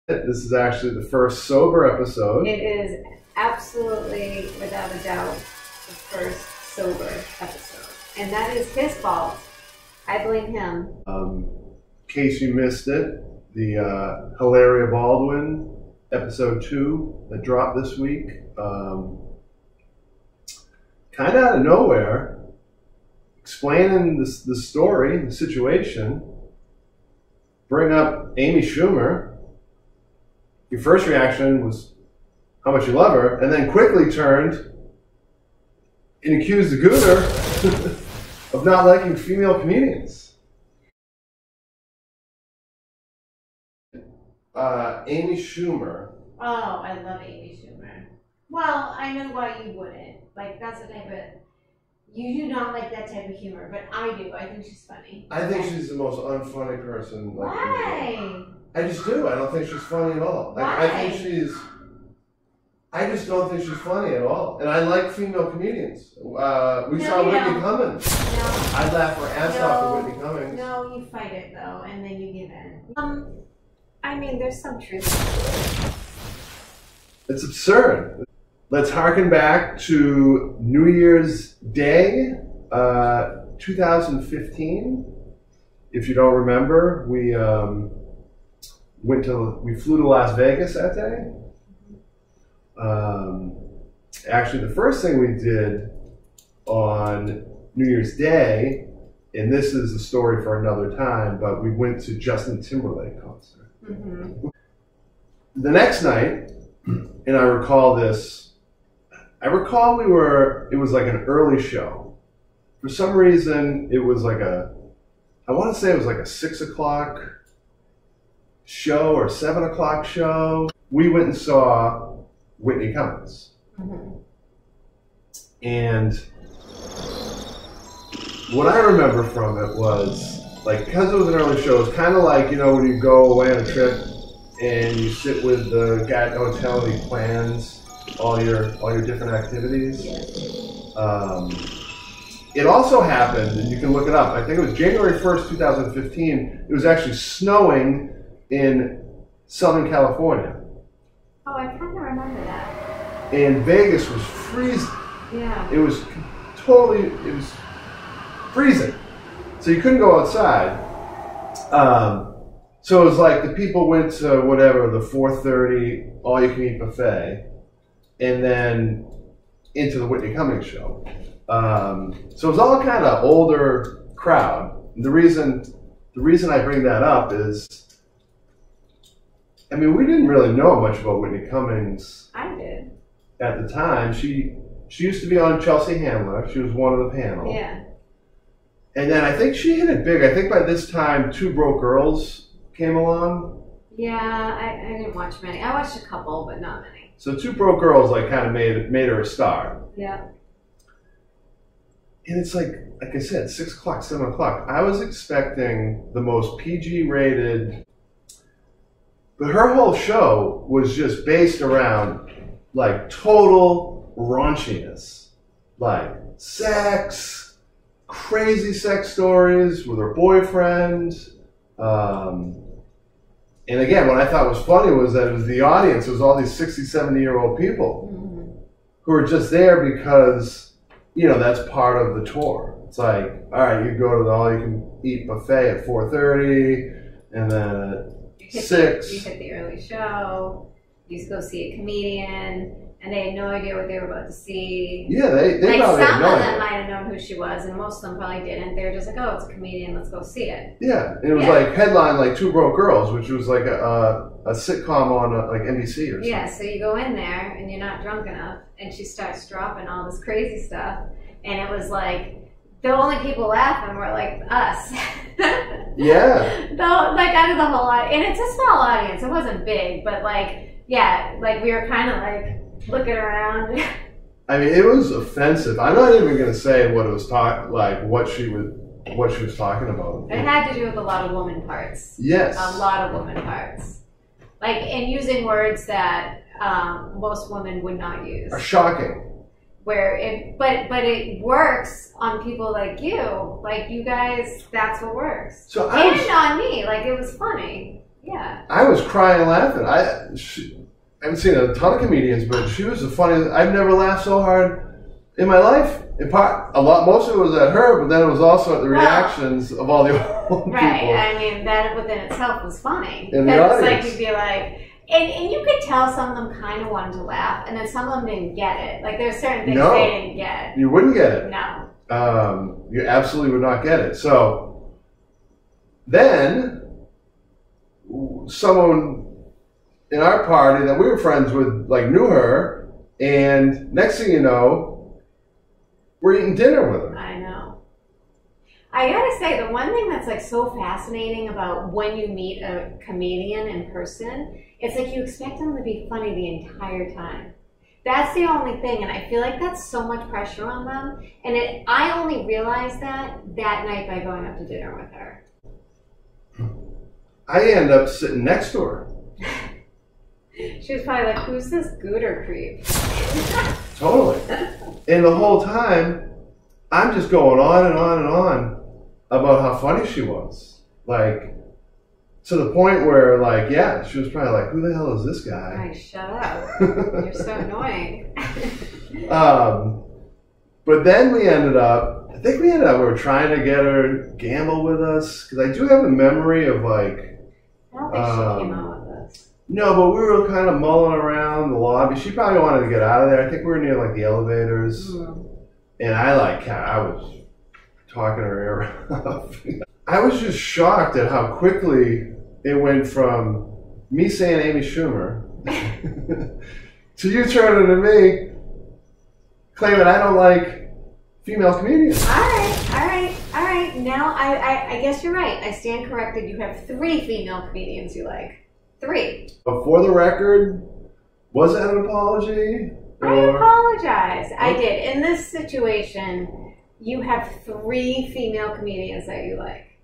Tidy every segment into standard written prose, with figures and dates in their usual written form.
This is actually the first sober episode. It is absolutely, without a doubt, the first sober episode. And that is his fault. I blame him. In case you missed it, the Hilaria Baldwin episode 2 that dropped this week, kind of out of nowhere, explaining the story, the situation, bring up Amy Schumer. Your first reaction was how much you love her, and then quickly turned and accused the Gooter of not liking female comedians. Amy Schumer. Oh, I love Amy Schumer. Well, I know why you wouldn't. Like, that's the type of... You do not like that type of humor, but I do. I think she's funny. I think she's the most unfunny person. Like, why? I just do. I don't think she's funny at all. Like, why? I just don't think she's funny at all. And I like female comedians. We saw Whitney Cummings. No. I'd laugh her ass off at Whitney Cummings. No, you fight it though, and then you give in. I mean, there's some truth. It's absurd. Let's harken back to New Year's Day, 2015. If you don't remember, we flew to Las Vegas that day. Actually, the first thing we did on New Year's Day, and this is a story for another time, but we went to Justin Timberlake concert. Mm-hmm. The next night, and I recall it was like an early show. For some reason, it was like I want to say it was like a 6 o'clock show or 7 o'clock show. We went and saw Whitney Cummings. Mm-hmm. And what I remember from it was, like, because it was an early show, it was kind of like, you know, when you go away on a trip and you sit with the guy at the hotel and he plans all your different activities. It also happened, and you can look it up, I think it was January 1st, 2015, it was actually snowing in Southern California. Oh, I kind of remember that. And Vegas was freezing. Yeah. It was freezing. So you couldn't go outside. So it was like the people went to whatever, the 4:30 all-you-can-eat buffet, and then into the Whitney Cummings show. So it was all kind of older crowd. And the reason I bring that up is, I mean, we didn't really know much about Whitney Cummings. I did. At the time. She used to be on Chelsea Handler. She was one of the panel. Yeah. And then I think she hit it big. I think by this time, Two Broke Girls came along. Yeah, I didn't watch many. I watched a couple, but not many. So Two Broke Girls like kind of made her a star. Yeah. And it's like I said, 6 o'clock, 7 o'clock. I was expecting the most PG rated, but her whole show was just based around like total raunchiness, like sex, crazy sex stories with her boyfriend. And again, what I thought was funny was that it was the audience, it was all these 60, 70-year-old people who were just there because, you know, that's part of the tour. It's like, all right, you go to the all-you-can-eat buffet at 4:30, and then at 6. You hit the early show, you go see a comedian, and they had no idea what they were about to see. Yeah, they like probably had some no of idea. them might have known who she was, and most of them probably didn't. They were just like, oh, it's a comedian, let's go see it. Yeah, and it was like headline like Two Broke Girls, which was like a sitcom on like NBC or something. Yeah, so you go in there and you're not drunk enough, and she starts dropping all this crazy stuff, and it was like the only people laughing were like us. Yeah. Though, like out of the whole audience, and it's a small audience. It wasn't big, but like, yeah, like we were kind of like looking around. I mean, it was offensive. I'm not even going to say what it was what she was talking about. It had to do with a lot of woman parts. Yes. A lot of woman parts. Like, and using words that most women would not use. Are shocking. But it works on people like you. Like, you guys, that's what works. So and on me. Like, it was funny. Yeah. I was crying laughing. I haven't seen a ton of comedians, but she was the funniest. I've never laughed so hard in my life. In part, most of it was at her, but then it was also at the reactions of all the old people. Right. I mean, that within itself was funny. In the audience. It's like you'd be like, and you could tell some of them kind of wanted to laugh, and then some of them didn't get it. Like there's certain things they didn't get. You wouldn't get it. No. You absolutely would not get it. So then someone in our party that we were friends with, like, knew her, and next thing you know, we're eating dinner with her. I know. I gotta say, the one thing that's like so fascinating about when you meet a comedian in person, it's like you expect them to be funny the entire time. That's the only thing, and I feel like that's so much pressure on them. And I only realized that night by going up to dinner with her. I end up sitting next to her. She was probably like, "Who's this Gooter creep?" Totally. And the whole time, I'm just going on and on and on about how funny she was. Like, to the point where, like, yeah, she was probably like, "Who the hell is this guy?" Right, shut up. You're so annoying. But then we were trying to get her to gamble with us. Because I do have a memory of, like... I don't think she came out with us. No, but we were kind of mulling around the lobby. She probably wanted to get out of there. I think we were near, like, the elevators. Mm. And I was talking her ear off. I was just shocked at how quickly it went from me saying Amy Schumer to you turning to me claiming I don't like female comedians. All right. Now, I guess you're right. I stand corrected. You have 3 female comedians you like. 3. But for the record, was that an apology? I apologize. I did. In this situation, you have 3 female comedians that you like.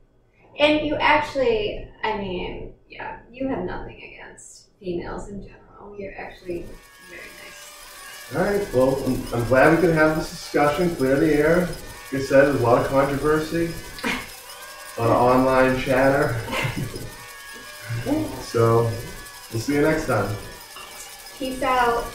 And you actually, I mean, yeah, you have nothing against females in general. You're actually very nice. All right. Well, I'm glad we could have this discussion, clear the air. Like I said, there's a lot of controversy, a lot of online chatter. So, we'll see you next time. Peace out.